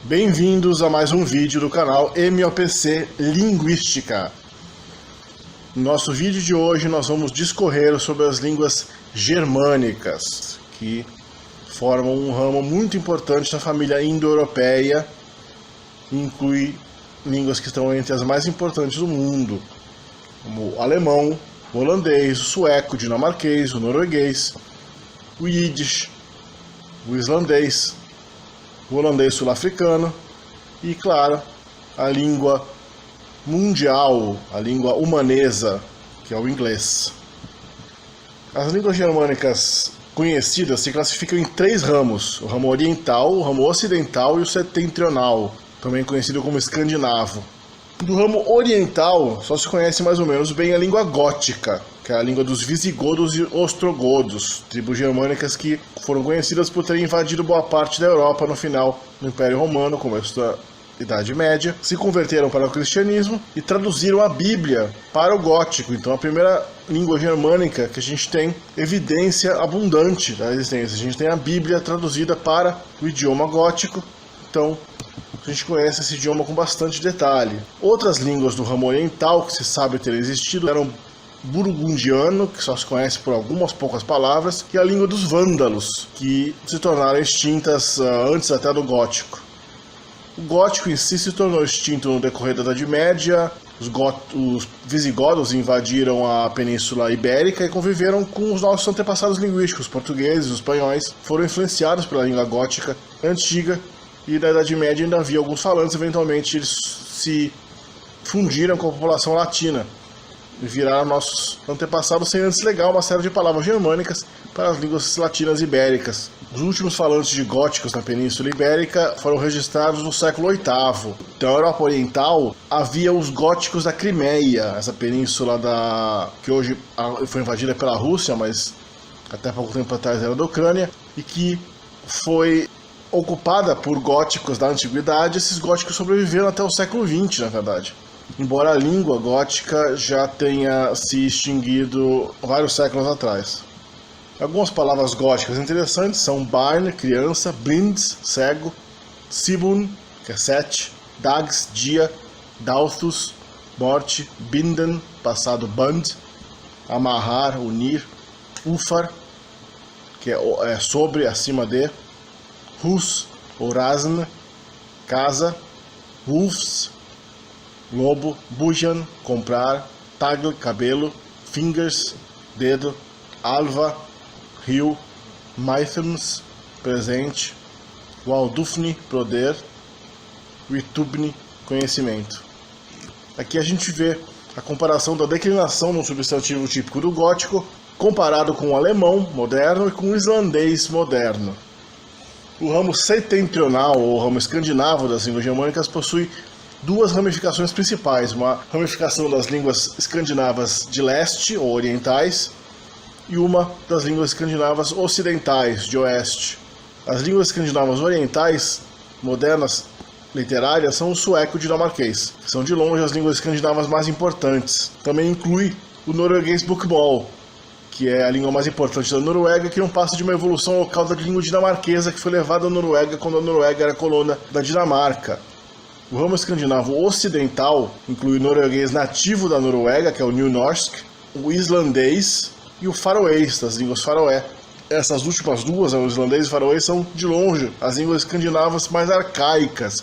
Bem-vindos a mais um vídeo do canal MOPC Linguística. No nosso vídeo de hoje nós vamos discorrer sobre as línguas germânicas, que formam um ramo muito importante na família indo-europeia e inclui línguas que estão entre as mais importantes do mundo, como o alemão, o holandês, o sueco, o dinamarquês, o norueguês, o yiddish, o islandês, o holandês sul-africano e, claro, a língua mundial, a língua humanesa, que é o inglês. As línguas germânicas conhecidas se classificam em três ramos: o ramo oriental, o ramo ocidental e o setentrional, também conhecido como escandinavo. Do ramo oriental só se conhece mais ou menos bem a língua gótica, que é a língua dos visigodos e ostrogodos, tribos germânicas que foram conhecidas por terem invadido boa parte da Europa no final do Império Romano, começo da Idade Média, se converteram para o cristianismo e traduziram a Bíblia para o gótico. Então a primeira língua germânica que a gente tem evidência abundante da existência. A gente tem a Bíblia traduzida para o idioma gótico, então a gente conhece esse idioma com bastante detalhe. Outras línguas do ramo oriental que se sabe ter existido eram burgundiano, que só se conhece por algumas poucas palavras, e a língua dos vândalos, que se tornaram extintas antes até do gótico. O gótico em si se tornou extinto no decorrer da Idade Média. Os visigodos invadiram a Península Ibérica e conviveram com os nossos antepassados linguísticos, os portugueses, os espanhóis, foram influenciados pela língua gótica antiga. E na Idade Média ainda havia alguns falantes, eventualmente eles se fundiram com a população latina e viraram nossos antepassados, sem antes legar uma série de palavras germânicas para as línguas latinas ibéricas. Os últimos falantes de góticos na Península Ibérica foram registrados no século VIII. Então, na Europa Oriental havia os góticos da Crimeia, essa península que hoje foi invadida pela Rússia, mas até pouco tempo atrás era da Ucrânia, e que foi ocupada por góticos da antiguidade. Esses góticos sobreviveram até o século XX, na verdade. Embora a língua gótica já tenha se extinguido vários séculos atrás. Algumas palavras góticas interessantes são barn, criança, blind, cego, sibun, que é sete, dags, dia, dauthus, morte, binden, passado band, amarrar, unir, ufar, que é sobre, acima de, hus, orazn, casa, wolves, lobo, bujan, comprar, tagl, cabelo, fingers, dedo, alva, rio, maithms, presente, waldufni, poder, ritubni, conhecimento. Aqui a gente vê a comparação da declinação no substantivo típico do gótico, comparado com o alemão moderno e com o islandês moderno. O ramo setentrional, ou ramo escandinavo das línguas germânicas, possui duas ramificações principais: uma ramificação das línguas escandinavas de leste, ou orientais, e uma das línguas escandinavas ocidentais, de oeste. As línguas escandinavas orientais, modernas, literárias, são o sueco e o dinamarquês. São de longe as línguas escandinavas mais importantes. Também inclui o norueguês bokmål, que é a língua mais importante da Noruega, que não passa de uma evolução local da língua dinamarquesa, que foi levada à Noruega quando a Noruega era colônia da Dinamarca. O ramo escandinavo ocidental inclui o norueguês nativo da Noruega, que é o Nynorsk, o islandês e o faroês, das línguas faroé. Essas últimas duas, o islandês e o faroês, são de longe as línguas escandinavas mais arcaicas,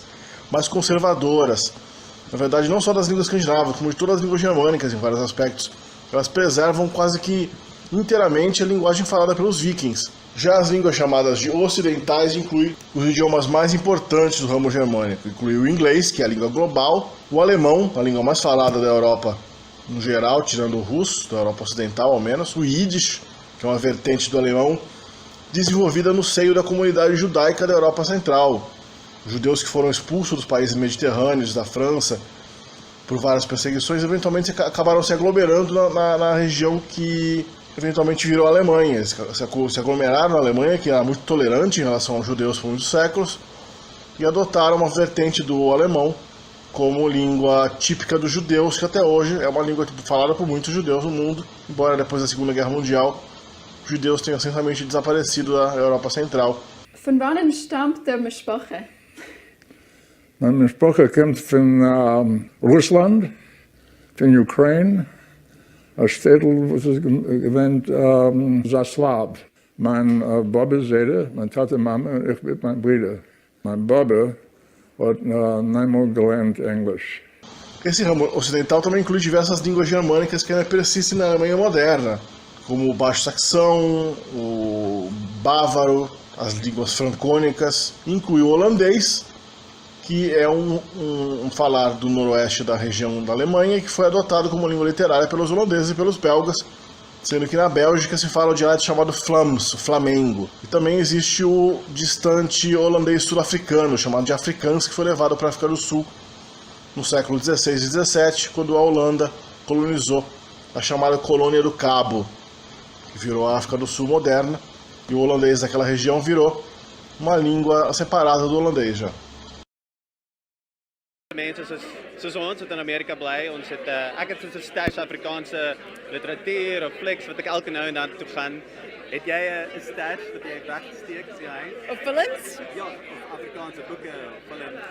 mais conservadoras. Na verdade, não só das línguas escandinavas, como de todas as línguas germânicas em vários aspectos. Elas preservam quase que inteiramente a linguagem falada pelos vikings. Já as línguas chamadas de ocidentais incluem os idiomas mais importantes do ramo germânico. Inclui o inglês, que é a língua global, o alemão, a língua mais falada da Europa no geral, tirando o russo, da Europa Ocidental ao menos, o yiddish, que é uma vertente do alemão, desenvolvida no seio da comunidade judaica da Europa Central. Os judeus que foram expulsos dos países mediterrâneos, da França, por várias perseguições, eventualmente acabaram se aglomerando na região que eventualmente virou a Alemanha. Eles se aglomeraram na Alemanha, que era muito tolerante em relação aos judeus por muitos séculos, e adotaram uma vertente do alemão como língua típica dos judeus, que até hoje é uma língua falada por muitos judeus no mundo, embora depois da Segunda Guerra Mundial os judeus tenham essencialmente desaparecido da Europa Central. Von wann stammt die Sprache? Meine Sprache kommt von Russland, von Ukraine, ein Städtel, was es gewinnt, Zaslav. Mein Baba ist Zede, mein Vater, Mama und ich mit meinen Brüdern. Mein Baba hat einmal gelernt Englisch. Esse ramo ocidental também inclui diversas línguas germânicas que ainda persistem na Alemanha moderna, como o baixo saxão, o bávaro, as línguas francônicas, inclui o holandês, que é um falar do noroeste da região da Alemanha, que foi adotado como língua literária pelos holandeses e pelos belgas, sendo que na Bélgica se fala o dialeto chamado Vlaams, Flamengo. E também existe o distante holandês sul-africano, chamado de Afrikaans, que foi levado para a África do Sul no século XVI e XVII, quando a Holanda colonizou a chamada Colônia do Cabo, que virou a África do Sul moderna, e o holandês daquela região virou uma língua separada do holandês já. Mense soos ons wat in Amerika bly, ek het so 'n stash Afrikaanse literatuur of flieks wat ek elke nou en dan toe gaan. Het jy 'n stash wat jy wegsteek as jy huis? Of films? Ja, of Afrikaanse boeke, films.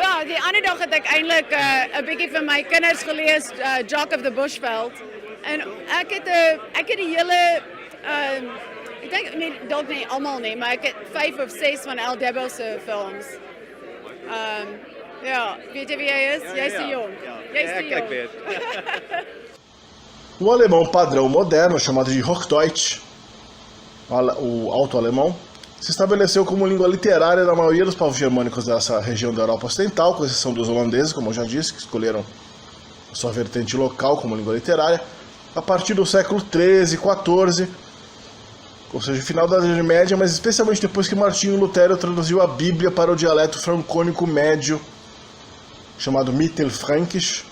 Ja, die ander dag het ek eintlik 'n bietjie vir my kinders gelees, Jock of the Bushveld. En ek het die hele ek dink nie dalk nie almal nie, maar ek het 5 of 6 van Al Debo se films. Ja, weet jy wie hy is? Jy's te jong. Jy's te jong. Ek weet. O alemão padrão moderno, chamado de Hochdeutsch, o alto-alemão, se estabeleceu como língua literária da maioria dos povos germânicos dessa região da Europa Ocidental, com exceção dos holandeses, como eu já disse, que escolheram a sua vertente local como língua literária, a partir do século XIII e XIV, ou seja, final da Idade Média, mas especialmente depois que Martinho Lutero traduziu a Bíblia para o dialeto francônico médio, chamado Mittelfränkisch,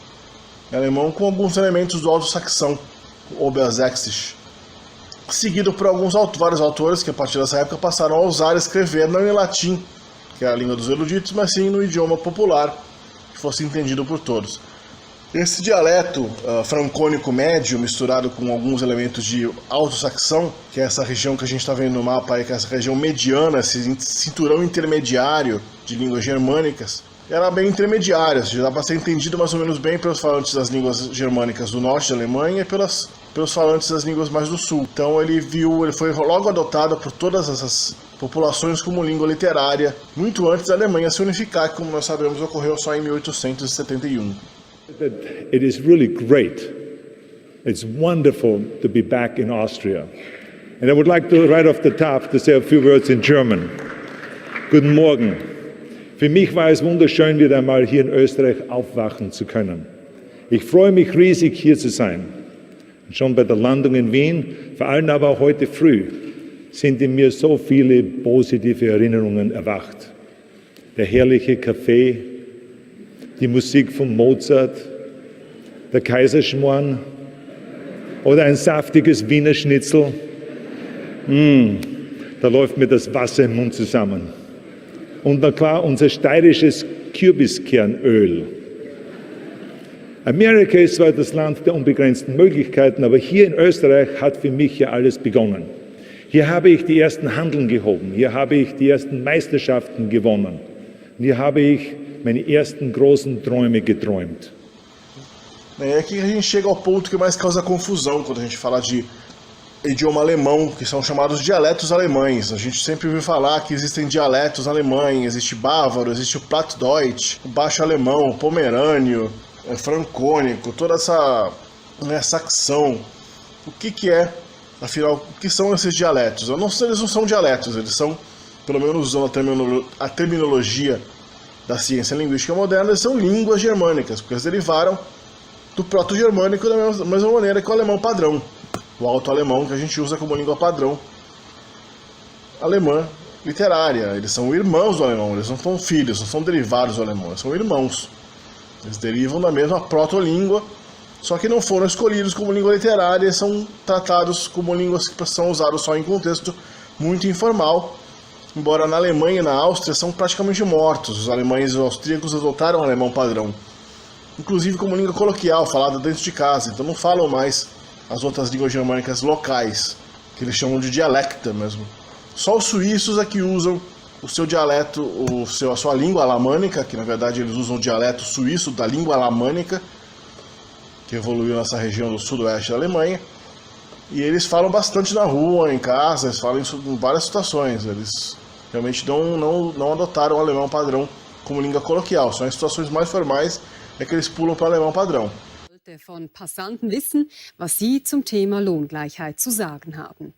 em alemão, com alguns elementos do alto-saxão, Obersächsisch, seguido por vários autores que a partir dessa época passaram a usar e escrever não em latim, que é a língua dos eruditos, mas sim no idioma popular, que fosse entendido por todos. Esse dialeto francônico médio, misturado com alguns elementos de alto-saxão, que é essa região que a gente está vendo no mapa aí, que é essa região mediana, esse cinturão intermediário de línguas germânicas, era bem intermediário, já dá para ser entendido mais ou menos bem pelos falantes das línguas germânicas do norte da Alemanha e pelos falantes das línguas mais do sul. Então ele foi logo adotado por todas essas populações como língua literária, muito antes da Alemanha se unificar, que como nós sabemos ocorreu só em 1871. It is really great. It's wonderful to be back in Austria. And I would like to, right off the top, to say a few words in German. Guten Morgen. Für mich war es wunderschön, wieder einmal hier in Österreich aufwachen zu können. Ich freue mich riesig, hier zu sein. Und schon bei der Landung in Wien, vor allem aber auch heute früh, sind in mir so viele positive Erinnerungen erwacht. Der herrliche Kaffee, die Musik von Mozart, der Kaiserschmarrn oder ein saftiges Wiener Schnitzel. Da läuft mir das Wasser im Mund zusammen. Und na klar, unser steirisches Kürbiskernöl. Amerika ist zwar das Land der unbegrenzten Möglichkeiten, aber hier in Österreich hat für mich ja alles begonnen. Hier habe ich die ersten Handeln gehoben, hier habe ich die ersten Meisterschaften gewonnen. Und hier habe ich meine ersten großen Träume geträumt. É aqui que a gente chega ao ponto que mais causa confusão quando a gente fala de idioma alemão, que são chamados dialetos alemães. A gente sempre ouviu falar que existem dialetos alemães, existe bávaro, existe o Plattdeutsch, o baixo alemão, o pomerânio, o francônico, toda essa saxão. O que é, afinal, o que são esses dialetos? Eles não são dialetos, eles são, pelo menos usando a terminologia da ciência linguística moderna, eles são línguas germânicas, porque eles derivaram do proto-germânico da mesma maneira que o alemão padrão, o alto-alemão que a gente usa como língua padrão alemã literária. Eles são irmãos do alemão, eles não são filhos, não são derivados do alemão, eles são irmãos. Eles derivam da mesma proto-língua, só que não foram escolhidos como língua literária e são tratados como línguas que são usadas só em contexto muito informal, embora na Alemanha e na Áustria são praticamente mortos. Os alemães e os austríacos adotaram o alemão padrão, inclusive como língua coloquial, falada dentro de casa, então não falam mais as outras línguas germânicas locais, que eles chamam de dialecta mesmo. Só os suíços é que usam o seu dialeto, a sua língua alamânica, que na verdade eles usam o dialeto suíço da língua alamânica, que evoluiu nessa região do sudoeste da Alemanha. E eles falam bastante na rua, em casa, eles falam isso em várias situações. Eles realmente não adotaram o alemão padrão como língua coloquial. Só em situações mais formais é que eles pulam para o alemão padrão. Von Passanten wissen, was sie zum Thema Lohngleichheit zu sagen haben.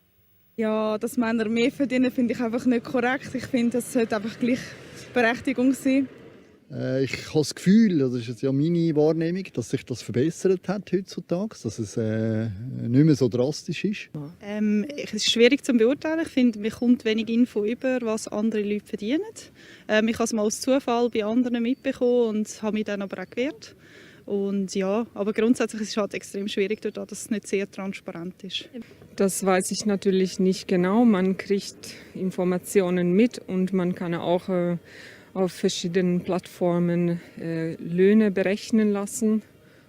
Ja, dass Männer mehr verdienen, finde ich einfach nicht korrekt. Ich finde, das sollte einfach Gleichberechtigung sein. Ich habe das Gefühl, das ist jetzt ja meine Wahrnehmung, dass sich das verbessert hat heutzutage, dass es nicht mehr so drastisch ist. Es ist schwierig zu beurteilen. Ich finde, man kommt wenig Info über, was andere Leute verdienen. Ich habe es mal aus Zufall bei anderen mitbekommen und habe mich dann aber auch gewehrt. Und ja, aber grundsätzlich ist es halt extrem schwierig, dadurch, dass es nicht sehr transparent ist. Das weiß ich natürlich nicht genau. Man kriegt Informationen mit und man kann auch auf verschiedenen Plattformen Löhne berechnen lassen.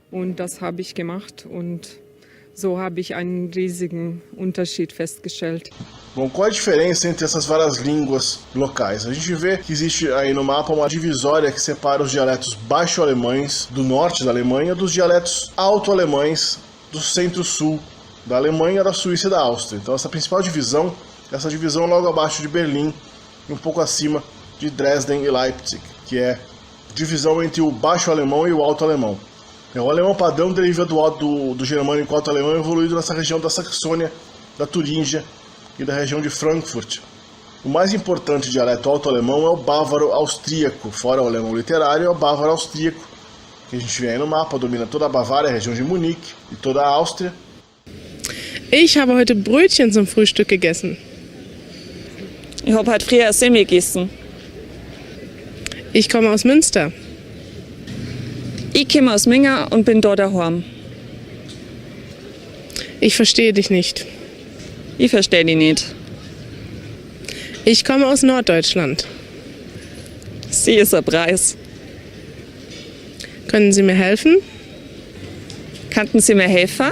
Und das habe ich gemacht und so habe ich einen riesigen Unterschied festgestellt. Bom, qual a diferença entre essas várias línguas locais? A gente vê que existe aí no mapa uma divisória que separa os dialetos baixo-alemães do norte da Alemanha dos dialetos alto-alemães do centro-sul da Alemanha, da Suíça e da Áustria. Então essa principal divisão, essa divisão logo abaixo de Berlim e um pouco acima de Dresden e Leipzig, que é divisão entre o baixo-alemão e o alto-alemão. O alemão padrão deriva do germânico alto-alemão evoluído nessa região da Saxônia, da Turíngia e da região de Frankfurt. O mais importante dialeto alto-alemão é o bávaro-austríaco, fora o alemão literário, é o bávaro-austríaco, que a gente vê aí no mapa, domina toda a Bavária, a região de Munique e toda a Áustria. Ich habe heute Brötchen zum Frühstück gegessen. Ich habe heute früher Semmel gegessen. Ich komme aus Münster. Ich komme aus Minga und bin da daheim. Ich verstehe dich nicht. Ich verstehe dich nicht. Ich komme aus Norddeutschland. Sie ist ein Preis. Können Sie mir helfen? Könnten Sie mir helfen?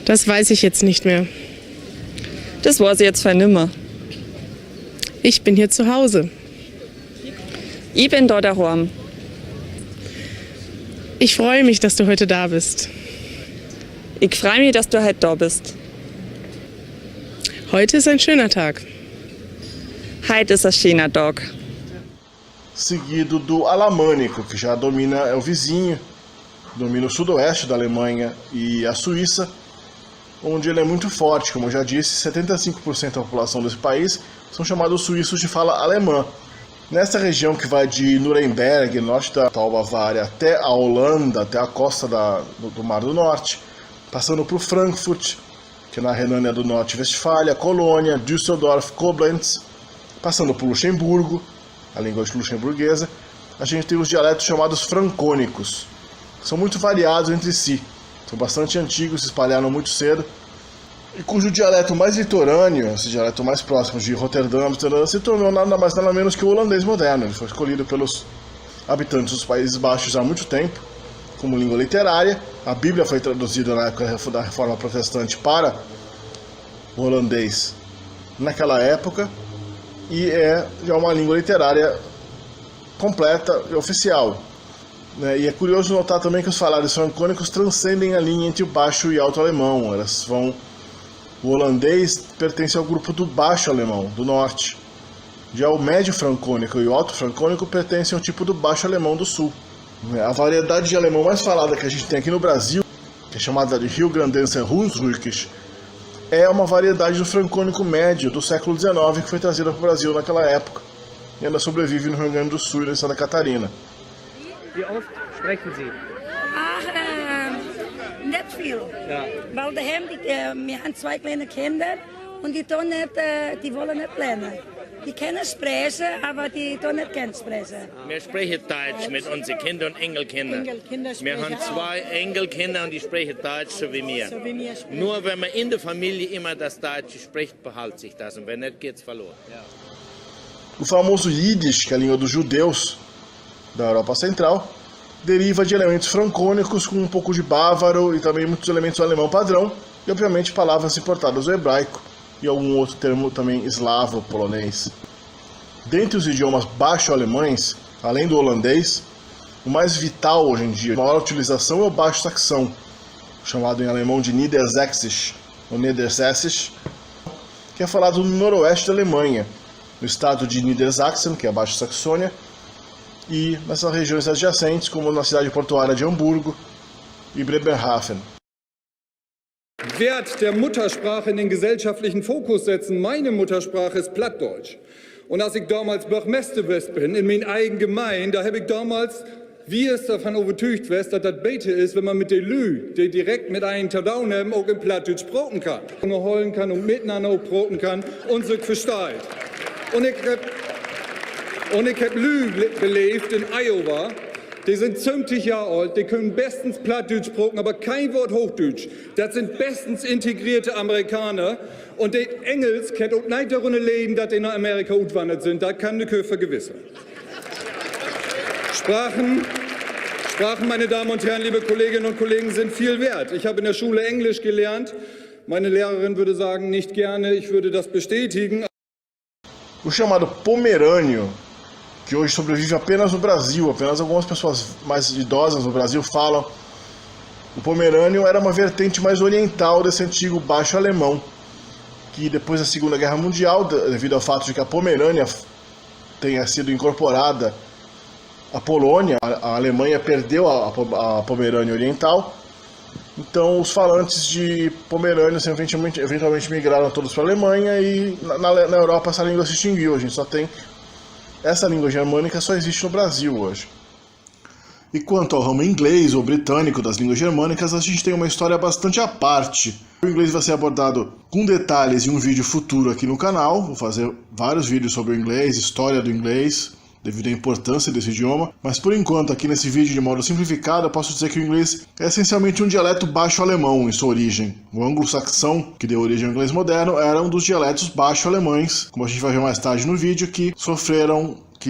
Das weiß ich jetzt nicht mehr. Das weiß ich jetzt für nimmer. Ich bin hier zu Hause. Ich bin da daheim. Ich freue mich, dass du heute da bist. Ich freue mich, dass du heute da bist. Heute ist ein schöner Tag. Heute ist ein schöner Tag. Seguido do alamânico, que já domina, é o vizinho, domina o sudoeste da Alemanha e a Suíça, onde ele é muito forte. Como eu já disse, 75% da população desse país são chamados suíços de fala alemã. Nessa região que vai de Nuremberg, norte da atual Bavária, até a Holanda, até a costa do Mar do Norte, passando por Frankfurt, que é na Renânia do Norte Westfália, Colônia, Düsseldorf, Koblenz, passando por Luxemburgo, a língua luxemburguesa, a gente tem os dialetos chamados francônicos. São muito variados entre si, são bastante antigos, se espalharam muito cedo, e cujo dialeto mais litorâneo, esse dialeto mais próximo de Roterdã, Amsterdã, se tornou nada mais nada menos que o holandês moderno. Ele foi escolhido pelos habitantes dos Países Baixos há muito tempo, como língua literária. A Bíblia foi traduzida na época da Reforma Protestante para o holandês naquela época, e é já uma língua literária completa e oficial. E é curioso notar também que os falares francônicos transcendem a linha entre o baixo e alto alemão. O holandês pertence ao grupo do baixo alemão, do norte. Já o médio francônico e o alto francônico pertencem ao tipo do baixo alemão do sul. A variedade de alemão mais falada que a gente tem aqui no Brasil, que é chamada de Rio Grandenser Hunsrückisch, é uma variedade do francônico médio do século XIX que foi trazida para o Brasil naquela época e ainda sobrevive no Rio Grande do Sul e em Santa Catarina. Wie oft sprechen Sie? Nicht viel. Ja. Weil daheim, wir haben zwei kleine Kinder und die wollen nicht lernen. Die können sprechen, aber die tun nicht gerne sprechen. Wir sprechen Deutsch mit unseren Kindern und Enkelkindern. Wir haben zwei Enkelkinder und die sprechen Deutsch so wie wir. Nur wenn man in der Familie immer das Deutsche spricht, behält sich das und wenn nicht, geht es verloren. Ja. O famoso Yiddish, que é a língua dos judeus da Europa Central, deriva de elementos francônicos com um pouco de bávaro e também muitos elementos do alemão padrão e, obviamente, palavras importadas do hebraico e algum outro termo também eslavo, polonês. Dentre os idiomas baixo-alemães, além do holandês, o mais vital hoje em dia, a maior utilização é o baixo-saxão, chamado em alemão de Niedersächsisch, ou Niedersächsisch, que é falado no noroeste da Alemanha, no estado de Niedersachsen, que é a Baixa Saxônia, e nessas regiões adjacentes, como na cidade portuária de Hamburgo e Bremerhaven. Wert der Muttersprache in den gesellschaftlichen Fokus setzen. Meine Muttersprache ist Plattdeutsch. Und als ich damals Burgmester bin, in mijn eigen Gemeinde, da habe ich damals, wie es davon overtuigd was, dass das beter ist, wenn man mit den Lü, die direkt mit einem Tadaun haben, auch in Plattdeutsch broten kann. Und holen kann und miteinander auch broten kann und sich versteht. Und ich hab Lü belebt in Iowa. Die sind 70 Jahre alt, die können bestens Plattdeutsch sprechen, aber kein Wort Hochdeutsch. Das sind bestens integrierte Amerikaner. Und die Engels können auch nicht darunter leben, dass die nach Amerika ausgewandert sind. Das kann die Köfer gewissen. Sprachen, meine Damen und Herren, liebe Kolleginnen und Kollegen, sind viel wert. Ich habe in der Schule Englisch gelernt. Meine Lehrerin würde sagen, nicht gerne, ich würde das bestätigen. O chamado pomerânio, que hoje sobrevive apenas no Brasil, apenas algumas pessoas mais idosas no Brasil falam. O pomerânio era uma vertente mais oriental desse antigo baixo alemão, que depois da Segunda Guerra Mundial, devido ao fato de que a Pomerânia tenha sido incorporada à Polônia, a Alemanha perdeu a Pomerânia Oriental, então os falantes de pomerânio eventualmente migraram todos para a Alemanha e na Europa essa língua se extinguiu. A gente só tem essa língua germânica, só existe no Brasil hoje. E quanto ao ramo inglês ou britânico das línguas germânicas, a gente tem uma história bastante à parte. O inglês vai ser abordado com detalhes em um vídeo futuro aqui no canal. Vou fazer vários vídeos sobre o inglês, história do inglês, devido à importância desse idioma. Mas por enquanto, aqui nesse vídeo de modo simplificado, eu posso dizer que o inglês é essencialmente um dialeto baixo-alemão em sua origem. O anglo-saxão, que deu origem ao inglês moderno, era um dos dialetos baixo-alemães, como a gente vai ver mais tarde no vídeo, que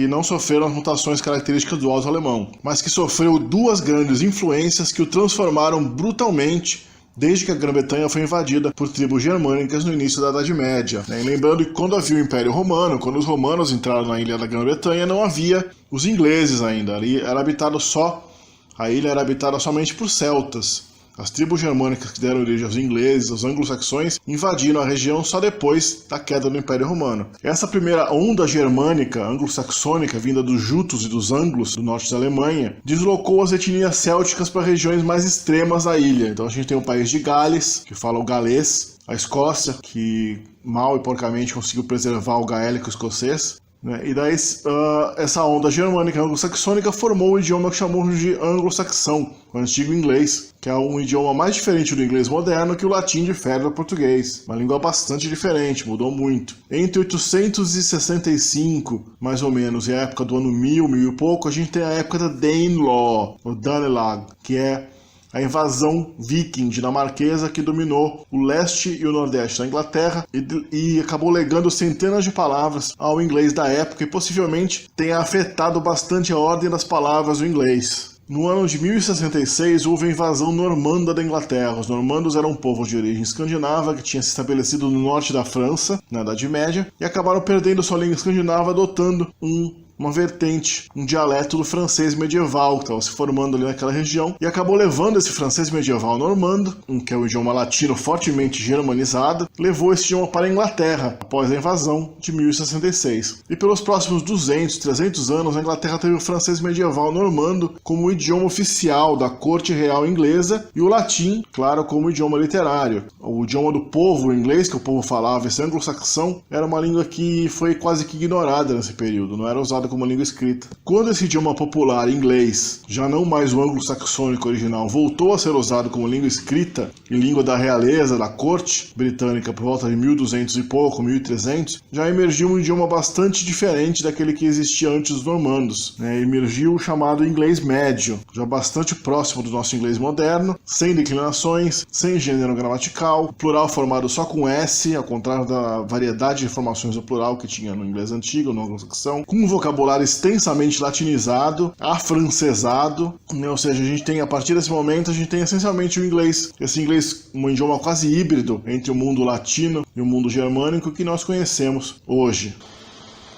não sofreram as mutações características do alto-alemão, mas que sofreu duas grandes influências que o transformaram brutalmente desde que a Grã-Bretanha foi invadida por tribos germânicas no início da Idade Média. E lembrando que quando havia o Império Romano, quando os romanos entraram na ilha da Grã-Bretanha, não havia os ingleses ainda. Ali a ilha era habitada somente por celtas. As tribos germânicas que deram origem aos ingleses, aos anglo-saxões, invadiram a região só depois da queda do Império Romano. Essa primeira onda germânica, anglo-saxônica, vinda dos jutos e dos anglos do norte da Alemanha, deslocou as etnias célticas para regiões mais extremas da ilha. Então a gente tem o país de Gales, que fala o galês, a Escócia, que mal e porcamente conseguiu preservar o gaélico escocês, e daí essa onda germânica anglo-saxônica formou o idioma que chamamos de anglo-saxão, o antigo inglês, que é um idioma mais diferente do inglês moderno que o latim difere do português. Uma língua bastante diferente, mudou muito. Entre 865, mais ou menos, e a época do ano 1000 e pouco, a gente tem a época da Danelaw, ou Danelag, que é a invasão viking dinamarquesa que dominou o leste e o nordeste da Inglaterra e acabou legando centenas de palavras ao inglês da época e possivelmente tenha afetado bastante a ordem das palavras do inglês. No ano de 1066 houve a invasão normanda da Inglaterra. Os normandos eram um povo de origem escandinava que tinha se estabelecido no norte da França, na Idade Média, e acabaram perdendo sua língua escandinava adotando uma vertente, um dialeto do francês medieval que estava se formando ali naquela região e acabou levando esse francês medieval normando, que é um idioma latino fortemente germanizado, levou esse idioma para a Inglaterra após a invasão de 1066. E pelos próximos 200, 300 anos, a Inglaterra teve o francês medieval normando como o idioma oficial da corte real inglesa e o latim, claro, como idioma literário. O idioma do povo inglês, que o povo falava, esse anglo-saxão, era uma língua que foi quase que ignorada nesse período, não era usada como língua escrita. Quando esse idioma popular inglês, já não mais o anglo-saxônico original, voltou a ser usado como língua escrita e língua da realeza, da corte britânica por volta de 1200 e pouco, 1300, já emergiu um idioma bastante diferente daquele que existia antes dos normandos. Emergiu o chamado inglês médio, já bastante próximo do nosso inglês moderno, sem declinações, sem gênero gramatical, plural formado só com S, ao contrário da variedade de formações do plural que tinha no inglês antigo, no anglo-saxão, com um vocabulário extensamente latinizado, afrancesado, ou seja, a partir desse momento a gente tem essencialmente o inglês, esse inglês, um idioma quase híbrido entre o mundo latino e o mundo germânico que nós conhecemos hoje.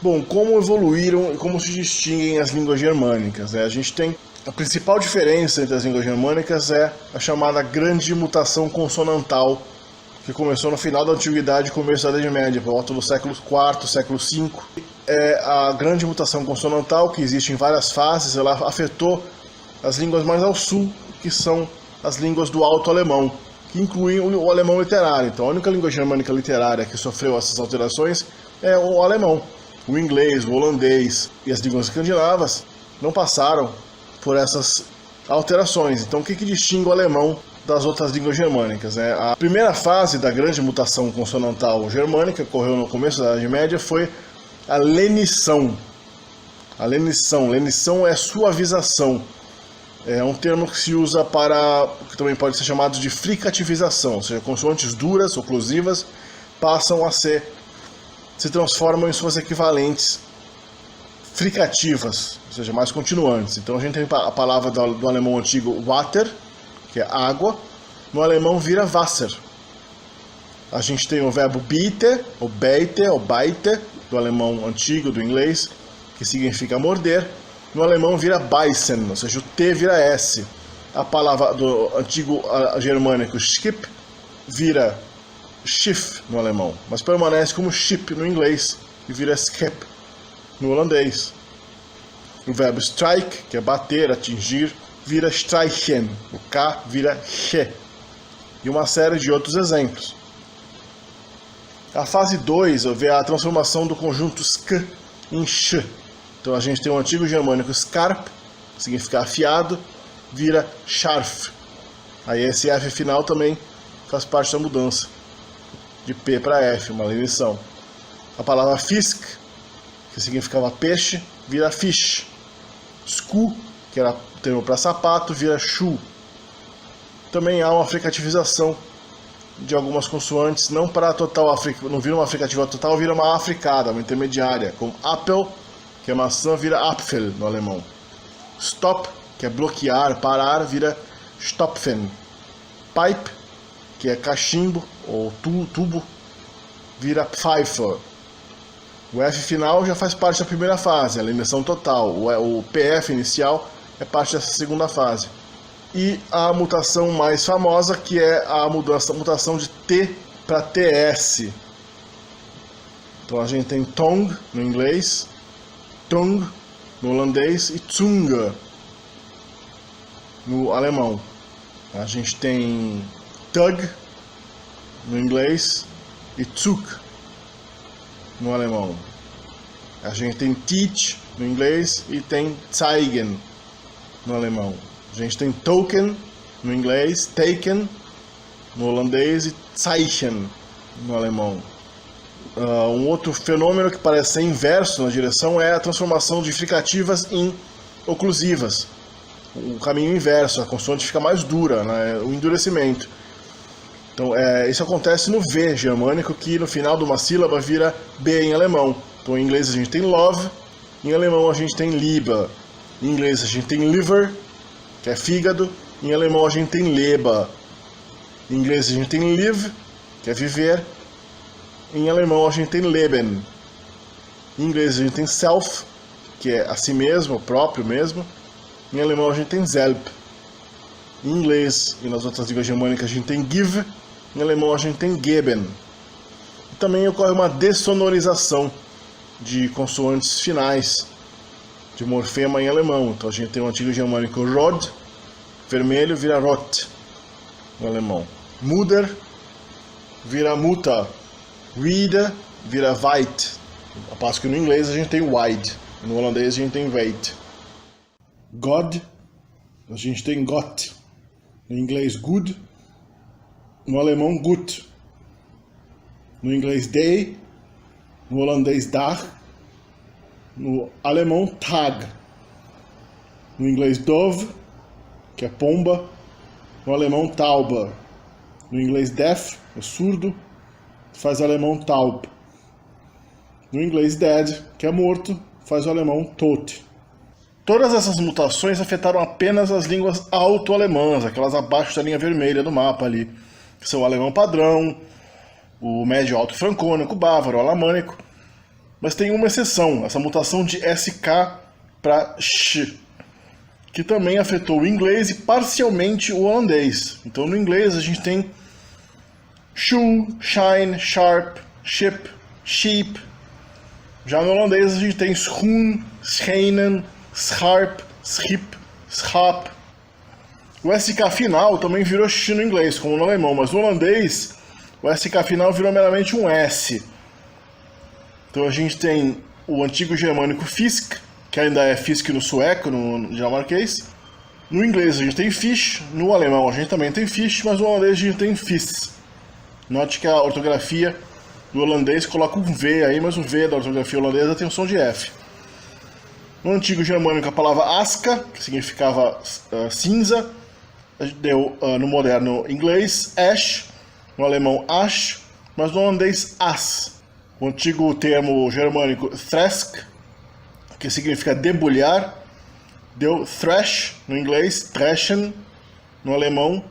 Bom, como evoluíram e como se distinguem as línguas germânicas, né? A gente tem a principal diferença entre as línguas germânicas é a chamada grande mutação consonantal, que começou no final da Antiguidade e começo da Idade Média, por volta do século IV, século V. É a grande mutação consonantal, que existe em várias fases, ela afetou as línguas mais ao sul, que são as línguas do Alto Alemão, que incluem o alemão literário. Então a única língua germânica literária que sofreu essas alterações é o alemão. O inglês, o holandês e as línguas escandinavas não passaram por essas alterações. Então o que distingue o alemão das outras línguas germânicas, né? A primeira fase da grande mutação consonantal germânica, que ocorreu no começo da Idade Média, foi a lenição. A lenição. Lenição é suavização. É um termo que se usa para, que também pode ser chamado de fricativização, ou seja, consoantes duras, oclusivas, passam a se transformam em suas equivalentes fricativas, ou seja, mais continuantes. Então a gente tem a palavra do alemão antigo Water, que é água, no alemão vira Wasser. A gente tem o verbo bitte, ou beite, ou beite, do alemão antigo, do inglês, que significa morder. No alemão vira beißen, ou seja, o T vira S. A palavra do antigo germânico Skip vira Schiff no alemão, mas permanece como Ship no inglês e vira Skep no holandês. O verbo strike, que é bater, atingir, vira streichen, o K vira che. E uma série de outros exemplos. A fase 2 vê a transformação do conjunto sk em sh. Então a gente tem o antigo germânico scarp, que significa afiado, vira scharf. Aí esse F final também faz parte da mudança de P para F, uma lenição. A palavra fisk, que significava peixe, vira fish. Sku, que era o termo para sapato, vira shu. Também há uma fricativização de algumas consoantes, não para total, não vira uma fricativa total, vira uma africada, uma intermediária, como apple, que é maçã, vira apfel no alemão. Stop, que é bloquear, parar, vira stopfen. Pipe, que é cachimbo ou tubo, vira Pfeifer. O F final já faz parte da primeira fase, a lenição total. O PF inicial é parte dessa segunda fase. E a mutação mais famosa, que é a mutação de T para TS. Então a gente tem tongue no inglês, tung no holandês e Zunge no alemão. A gente tem tug no inglês e Zug no alemão. A gente tem teach no inglês e tem zeigen no alemão. A gente tem token no inglês, taken no holandês e zeichen no alemão. Um outro fenômeno que parece ser inverso na direção é a transformação de fricativas em oclusivas. O caminho inverso, a consoante fica mais dura, né? O endurecimento. Então, isso acontece no V germânico, que no final de uma sílaba vira B em alemão. Então, em inglês a gente tem love, em alemão a gente tem Liebe. Em inglês a gente tem liver, que é fígado, em alemão a gente tem Leber. Em inglês a gente tem live, que é viver, em alemão a gente tem Leben. Em inglês a gente tem self, que é a si mesmo, próprio mesmo, em alemão a gente tem Selb. Em inglês e nas outras línguas germânicas a gente tem give, em alemão a gente tem geben. E também ocorre uma dessonorização de consoantes finais de morfema em alemão. Então a gente tem o antigo germânico rod, vermelho, vira rot no alemão. Mutter vira mutter. Wieder vira weit. A passo que no inglês a gente tem wide, no holandês a gente tem weit. God, a gente tem Gott. No inglês good, no alemão gut. No inglês day, no holandês dag, no alemão tag. No inglês dove, que é pomba, no alemão taube. No inglês deaf, é surdo, faz o alemão taub. No inglês dead, que é morto, faz o alemão tot. Todas essas mutações afetaram apenas as línguas alto-alemãs, aquelas abaixo da linha vermelha do mapa ali, que são o alemão padrão, o médio-alto francônico, o bávaro, o alamânico. Mas tem uma exceção, essa mutação de SK para SH, que também afetou o inglês e parcialmente o holandês. Então no inglês a gente tem shoe, shine, sharp, ship, sheep. Já no holandês a gente tem schoen, schenen, scharp, schip, schap. O SK final também virou X no inglês, como no alemão, mas no holandês o SK final virou meramente um S. Então a gente tem o antigo germânico Fisk, que ainda é Fisk no sueco, no dinamarquês. No inglês a gente tem Fish, no alemão a gente também tem Fish, mas no holandês a gente tem Fis. Note que a ortografia do holandês coloca um V aí, mas o V da ortografia holandesa tem o som de F. No antigo germânico a palavra aska, que significava cinza, deu no moderno inglês ash, no alemão ash, mas no holandês as. O antigo termo germânico thrask, que significa debulhar, deu thrash no inglês, thrashen no alemão,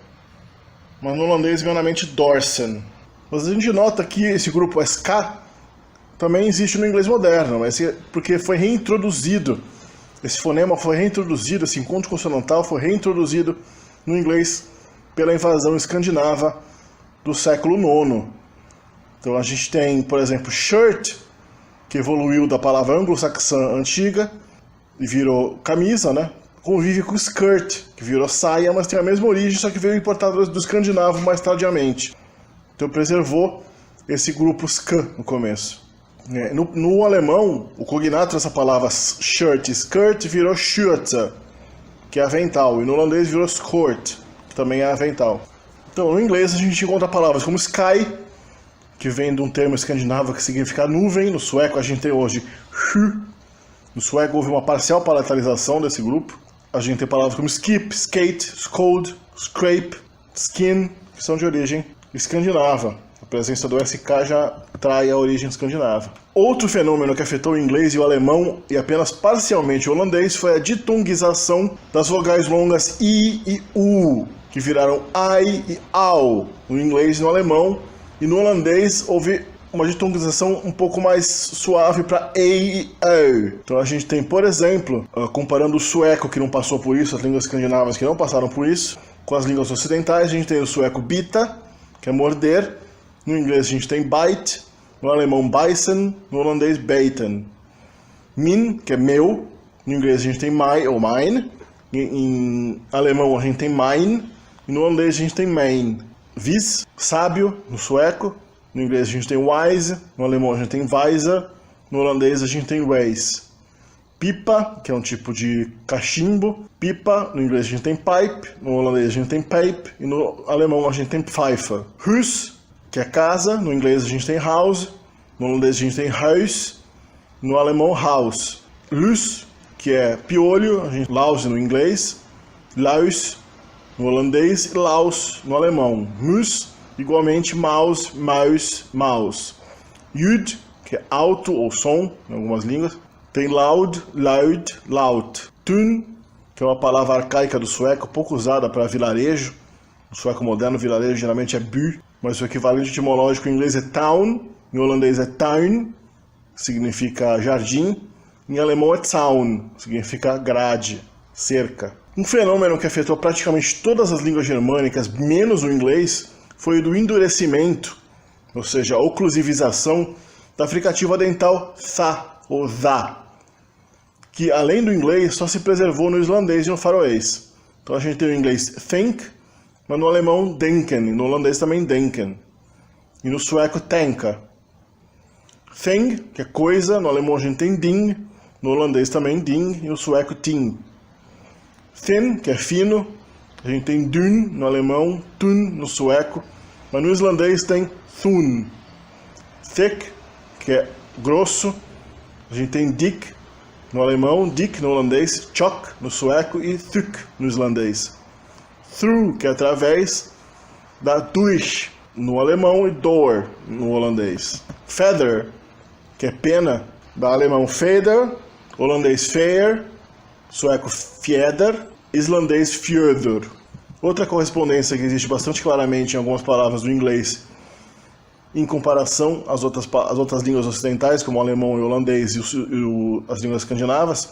mas no holandês meramente dorsen. Mas a gente nota que esse grupo SK também existe no inglês moderno, mas porque foi reintroduzido, esse fonema foi reintroduzido, esse encontro consonantal foi reintroduzido no inglês pela invasão escandinava do século IX. Então a gente tem, por exemplo, shirt, que evoluiu da palavra anglo-saxã antiga e virou camisa, né? Convive com skirt, que virou saia, mas tem a mesma origem, só que veio importado do escandinavo mais tardiamente. Então preservou esse grupo sk no começo. No alemão, o cognato dessa palavra shirt e skirt virou schürze, que é avental, e no holandês virou skort, que também é avental. Então no inglês a gente encontra palavras como sky, que vem de um termo escandinavo que significa nuvem. No sueco a gente tem hoje sky. No sueco houve uma parcial palatalização desse grupo. A gente tem palavras como skip, skate, scold, scrape, skin, que são de origem escandinava. A presença do SK já trai a origem escandinava. Outro fenômeno que afetou o inglês e o alemão, e apenas parcialmente o holandês, foi a ditongização das vogais longas I e U, que viraram I e AU no inglês e no alemão. E no holandês houve uma ditongização um pouco mais suave para E e O. Então a gente tem, por exemplo, comparando o sueco, que não passou por isso, as línguas escandinavas que não passaram por isso, com as línguas ocidentais, a gente tem o sueco bita, que é morder. No inglês a gente tem bite, no alemão beißen, no holandês beten. Min, que é meu, no inglês a gente tem my ou mine, em alemão a gente tem mein, e no holandês a gente tem mein. Vis, sábio, no sueco, no inglês a gente tem wise, no alemão a gente tem weise, no holandês a gente tem weis. Pipa, que é um tipo de cachimbo, pipa, no inglês a gente tem pipe, no holandês a gente tem pipe, e no alemão a gente tem pfeife. Huis, que é casa, no inglês a gente tem house, no holandês a gente tem huis, no alemão house. Lus, que é piolho, a gente laus no inglês, laus no holandês e laus no alemão. Mus, igualmente mouse, mouse, mouse. Jud, que é alto ou som, em algumas línguas, tem loud, loud, loud. Tun, que é uma palavra arcaica do sueco, pouco usada para vilarejo. No sueco moderno, vilarejo geralmente é by, mas o equivalente etimológico em inglês é town, em holandês é tuin, que significa jardim, em alemão é zaun, que significa grade, cerca. Um fenômeno que afetou praticamente todas as línguas germânicas, menos o inglês, foi o do endurecimento, ou seja, a oclusivização da fricativa dental tha ou za, que além do inglês só se preservou no islandês e no faroês. Então a gente tem o inglês think, mas no alemão denken, e no holandês também denken, e no sueco tänka. Thing, que é coisa, no alemão a gente tem ding, no holandês também ding, e no sueco ting. Thin, que é fino, a gente tem dun no alemão, tun no sueco, mas no islandês tem thun. Thick, que é grosso, a gente tem dick no alemão, dick no holandês, tjock no sueco e thuk no islandês. Through, que é através, da durch no alemão e door no holandês. Feather, que é pena, da alemão feder, holandês fair, sueco fjeder, islandês fjörður. Outra correspondência que existe bastante claramente em algumas palavras do inglês em comparação às outras línguas ocidentais, como o alemão e o holandês e as línguas escandinavas,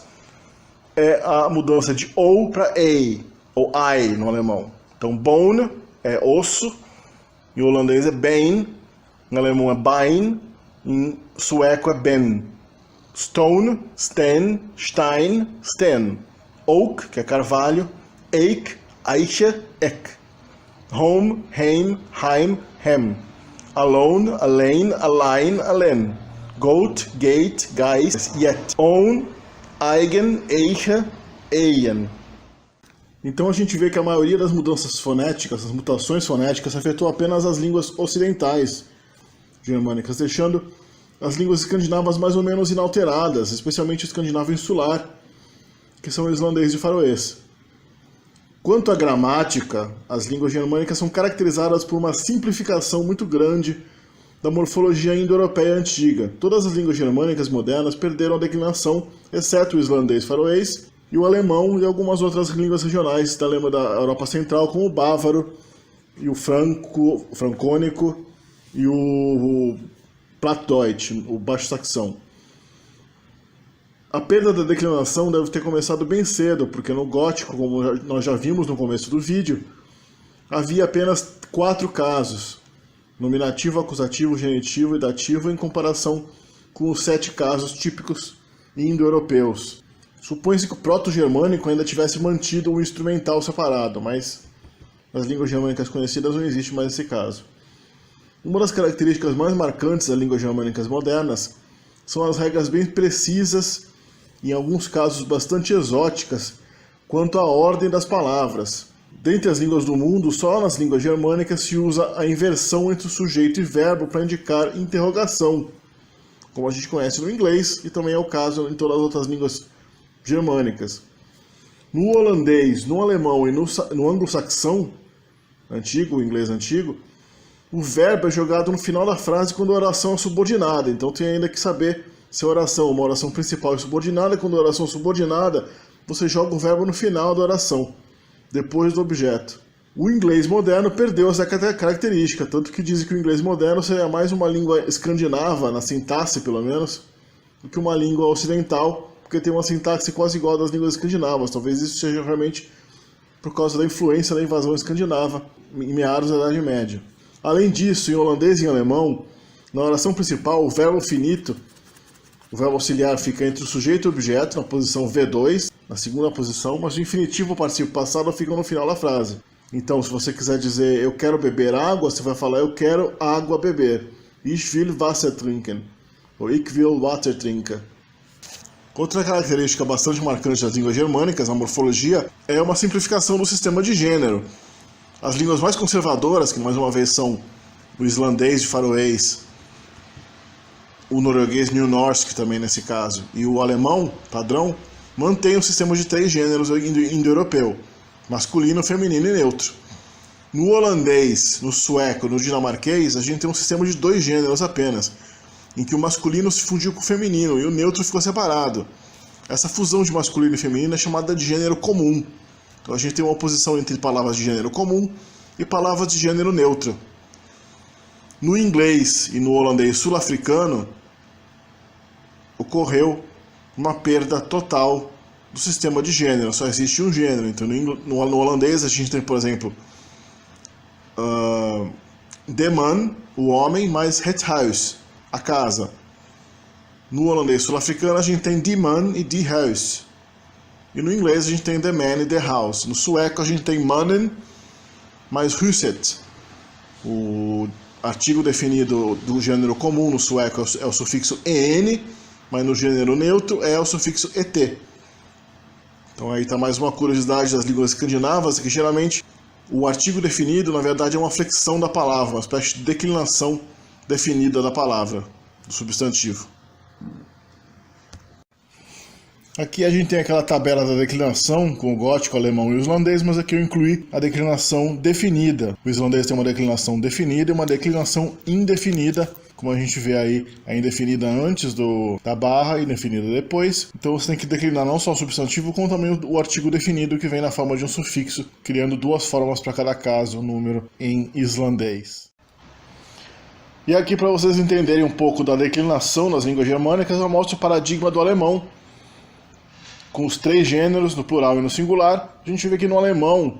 é a mudança de ou para ei, ou ai no alemão. Então, bone é osso, em holandês é been, em alemão é bein, em sueco é ben. Stone, sten, stein, sten. Oak, que é carvalho, eik, eiche, ek. Home, heim, heim, hem. Alone, alane, align, alen. Goat, gate, geist, yet. Own, eigen, eiche, eien. Então a gente vê que a maioria das mudanças fonéticas, as mutações fonéticas, afetou apenas as línguas ocidentais germânicas, deixando as línguas escandinavas mais ou menos inalteradas, especialmente o escandinavo insular, que são o islandês e faroês. Quanto à gramática, as línguas germânicas são caracterizadas por uma simplificação muito grande da morfologia indo-europeia antiga. Todas as línguas germânicas modernas perderam a declinação, exceto o islandês faroês, e o alemão e algumas outras línguas regionais da Europa Central, como o bávaro, e o francônico e o Plattdeutsch, o baixo-saxão. A perda da declinação deve ter começado bem cedo, porque no gótico, como nós já vimos no começo do vídeo, havia apenas 4 casos: nominativo, acusativo, genitivo e dativo, em comparação com os 7 casos típicos indo-europeus. Supõe-se que o proto-germânico ainda tivesse mantido o instrumental separado, mas nas línguas germânicas conhecidas não existe mais esse caso. Uma das características mais marcantes das línguas germânicas modernas são as regras bem precisas, em alguns casos bastante exóticas, quanto à ordem das palavras. Dentre as línguas do mundo, só nas línguas germânicas se usa a inversão entre o sujeito e verbo para indicar interrogação, como a gente conhece no inglês, e também é o caso em todas as outras línguas germânicas. No holandês, no alemão e no anglo-saxão antigo, o inglês antigo, o verbo é jogado no final da frase quando a oração é subordinada. Então tem ainda que saber se a oração é uma oração principal e subordinada. Quando a oração é subordinada, você joga o verbo no final da oração, depois do objeto. O inglês moderno perdeu essa característica, tanto que dizem que o inglês moderno seria mais uma língua escandinava, na sintaxe pelo menos, do que uma língua ocidental, porque tem uma sintaxe quase igual das línguas escandinavas. Talvez isso seja realmente por causa da influência da invasão escandinava em meados da Idade Média. Além disso, em holandês e em alemão, na oração principal, o verbo finito, o verbo auxiliar, fica entre o sujeito e o objeto, na posição V2, na segunda posição, mas o infinitivo, o particípio passado, fica no final da frase. Então, se você quiser dizer eu quero beber água, você vai falar eu quero água beber. Ich will Wasser trinken. Ou ich will Water trinken. Outra característica bastante marcante das línguas germânicas, a morfologia, é uma simplificação do sistema de gênero. As línguas mais conservadoras, que mais uma vez são o islandês de faroês, o norueguês New Norsk também nesse caso, e o alemão padrão, mantêm um sistema de 3 gêneros indo-europeu: masculino, feminino e neutro. No holandês, no sueco, no dinamarquês, a gente tem um sistema de 2 gêneros apenas, em que o masculino se fundiu com o feminino e o neutro ficou separado. Essa fusão de masculino e feminino é chamada de gênero comum. Então a gente tem uma oposição entre palavras de gênero comum e palavras de gênero neutro. No inglês e no holandês sul-africano, ocorreu uma perda total do sistema de gênero, só existe um gênero. Então no holandês a gente tem, por exemplo, de man, o homem, mais het huis, a casa. No holandês sul-africano a gente tem die man e die huis. E no inglês a gente tem the man e the house. No sueco a gente tem mannen mais huset. O artigo definido do gênero comum no sueco é o sufixo en, mas no gênero neutro é o sufixo et. Então aí está mais uma curiosidade das línguas escandinavas, que geralmente o artigo definido na verdade é uma flexão da palavra, uma espécie de declinação definida da palavra, do substantivo. Aqui a gente tem aquela tabela da declinação com o gótico, alemão e o islandês, mas aqui eu incluí a declinação definida. O islandês tem uma declinação definida e uma declinação indefinida, como a gente vê aí, a indefinida antes da barra e indefinida depois. Então você tem que declinar não só o substantivo, como também o artigo definido, que vem na forma de um sufixo, criando 2 formas para cada caso, número em islandês. E aqui, para vocês entenderem um pouco da declinação nas línguas germânicas, eu mostro o paradigma do alemão, com os 3 gêneros, no plural e no singular. A gente vê que no alemão,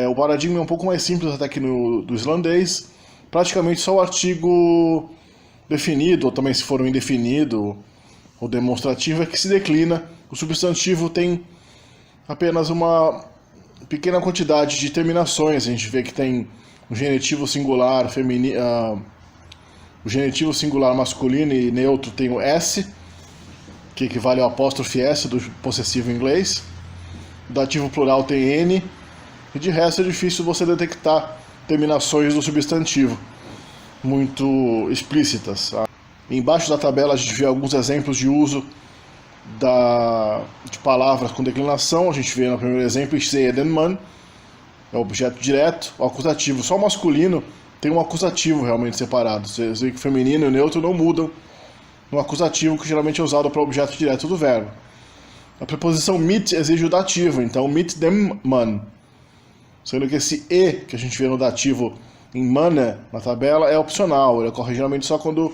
o paradigma é um pouco mais simples até que do islandês. Praticamente só o artigo definido, ou também se for um indefinido ou demonstrativo, é que se declina. O substantivo tem apenas uma pequena quantidade de terminações. A gente vê que tem o genitivo singular feminino, o genitivo singular masculino e neutro tem o S, que equivale ao apóstrofe S do possessivo inglês. O dativo plural tem N, e de resto é difícil você detectar terminações do substantivo muito explícitas. Embaixo da tabela a gente vê alguns exemplos de uso de palavras com declinação. A gente vê no primeiro exemplo, ich sehe den Mann, é o objeto direto. O acusativo, só o masculino tem um acusativo realmente separado. Você vê que o feminino e o neutro não mudam no acusativo, que geralmente é usado para o objeto direto do verbo. A preposição mit exige o dativo, então mit dem Mann. Sendo que esse e, que a gente vê no dativo em Mann na tabela, é opcional. Ele ocorre geralmente só quando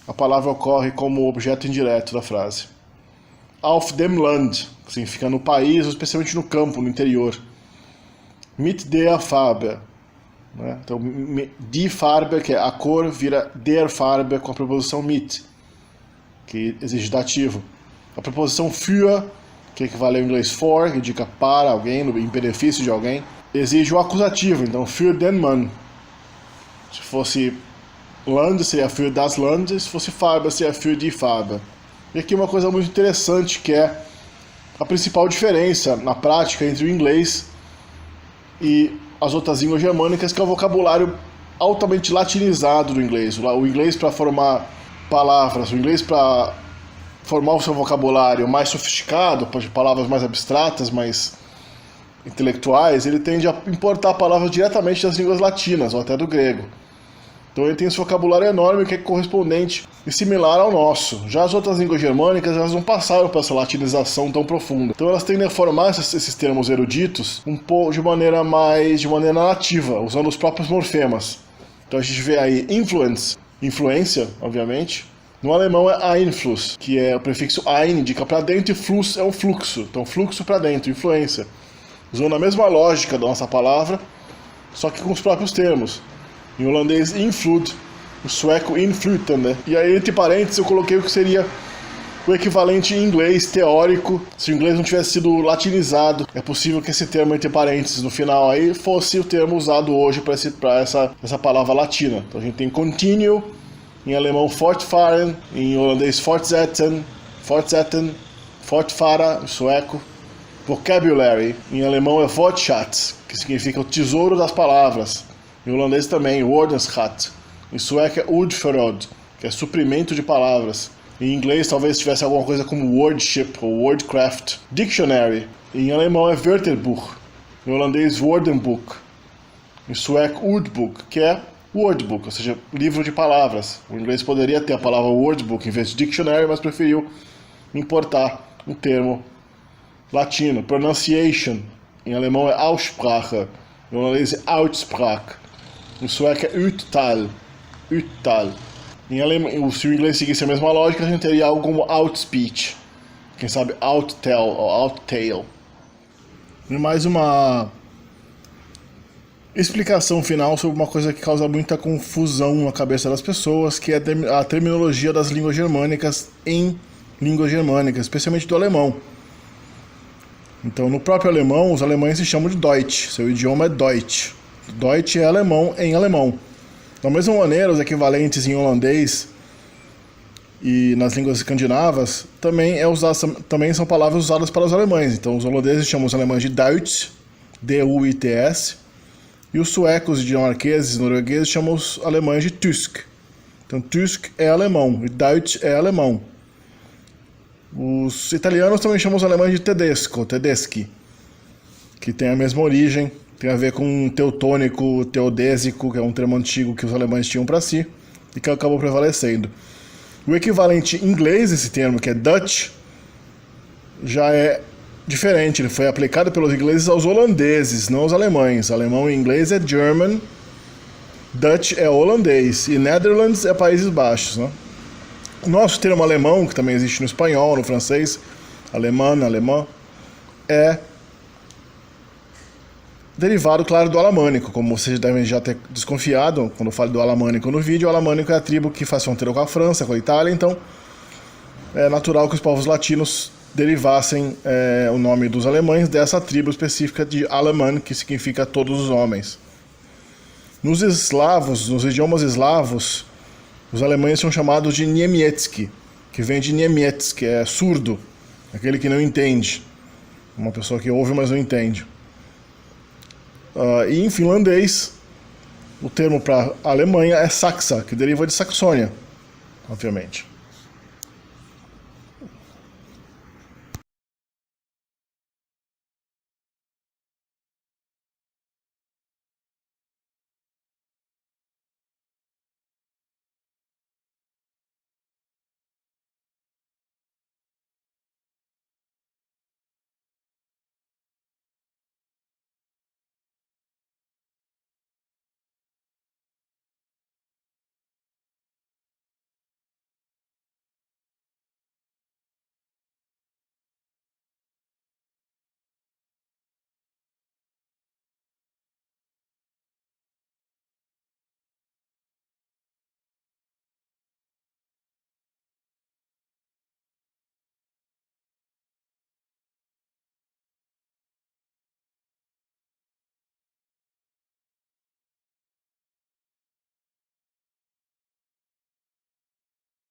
a palavra ocorre como objeto indireto da frase. Auf dem Land, que significa no país, ou especialmente no campo, no interior. Mit der Farbe. Né? Então, die Farbe, que é a cor, vira der Farbe com a preposição mit, que exige dativo. A preposição für, que equivale ao inglês for, que indica para alguém, em benefício de alguém, exige o acusativo, então für den Mann. Se fosse Land, seria für das Land, se fosse Farbe, seria für die Farbe. E aqui uma coisa muito interessante, que é a principal diferença na prática entre o inglês e as outras línguas germânicas, que é o vocabulário altamente latinizado do inglês. O inglês para formar palavras, o inglês para formar o seu vocabulário mais sofisticado, de palavras mais abstratas, mais intelectuais, ele tende a importar palavras diretamente das línguas latinas, ou até do grego. Então ele tem esse vocabulário enorme que é correspondente e similar ao nosso. Já as outras línguas germânicas, elas não passaram por essa latinização tão profunda. Então elas tendem a formar esses termos eruditos um pouco de maneira nativa, usando os próprios morfemas. Então a gente vê aí influence, influência, obviamente. No alemão é Einfluss, que é o prefixo ein, indica para dentro, e Fluss é um fluxo. Então fluxo para dentro, influência. Usando a mesma lógica da nossa palavra, só que com os próprios termos. Em holandês, invloed, o sueco inflytande, né? E aí, entre parênteses, eu coloquei o que seria o equivalente em inglês teórico. Se o inglês não tivesse sido latinizado, é possível que esse termo entre parênteses no final aí fosse o termo usado hoje para essa palavra latina. Então a gente tem continue, em alemão fortfahren, em holandês fortsetzen, fortfara, em sueco. Vocabulary, em alemão é Wortschatz, que significa o tesouro das palavras. Em holandês também, Woordenschat. Em sueco é Ordforråd, que é suprimento de palavras. Em inglês talvez tivesse alguma coisa como Wordship ou Wordcraft. Dictionary, em alemão é Wörterbuch. Em holandês, Woordenboek. Em sueco, Ordbook, que é Wordbook, ou seja, livro de palavras. O inglês poderia ter a palavra Wordbook em vez de Dictionary, mas preferiu importar um termo latino. Pronunciation, em alemão é Aussprache. Em holandês é Aussprache. Em sueco é Uttal. Em alemão, se o inglês seguisse a mesma lógica, a gente teria algo como Outspeech. Quem sabe Outtell ou Outtail. E mais uma explicação final sobre uma coisa que causa muita confusão na cabeça das pessoas, que é a terminologia das línguas germânicas em línguas germânicas, especialmente do alemão. Então, no próprio alemão, os alemães se chamam de Deutsch. Seu idioma é Deutsch. Deutsch é alemão em alemão. Da mesma maneira, os equivalentes em holandês e nas línguas escandinavas também são palavras usadas para os alemães. Então, os holandeses chamam os alemães de Duits, D-U-I-T-S, e os suecos, dinamarqueses e noruegueses chamam os alemães de Tysk. Então, Tysk é alemão e Deutsch é alemão. Os italianos também chamam os alemães de Tedeschi, que tem a mesma origem, tem a ver com teutônico, teodésico, que é um termo antigo que os alemães tinham para si e que acabou prevalecendo. O equivalente inglês desse termo, que é Dutch, já é diferente. Ele foi aplicado pelos ingleses aos holandeses, não aos alemães. Alemão e inglês é German Dutch é holandês e Netherlands é Países Baixos, né? O nosso termo alemão, que também existe no espanhol, no francês, alemã, é derivado, claro, do alamânico, como vocês devem já ter desconfiado quando eu falo do alamânico no vídeo. O alamânico é a tribo que faz fronteira com a França, com a Itália, então é natural que os povos latinos derivassem o nome dos alemães dessa tribo específica de alemão, que significa todos os homens. Nos eslavos, nos idiomas eslavos, os alemães são chamados de Niemiecki, que vem de Niemiec, que é surdo, aquele que não entende, uma pessoa que ouve, mas não entende. E em finlandês, o termo para Alemanha é Saksa, que deriva de Saxônia, obviamente.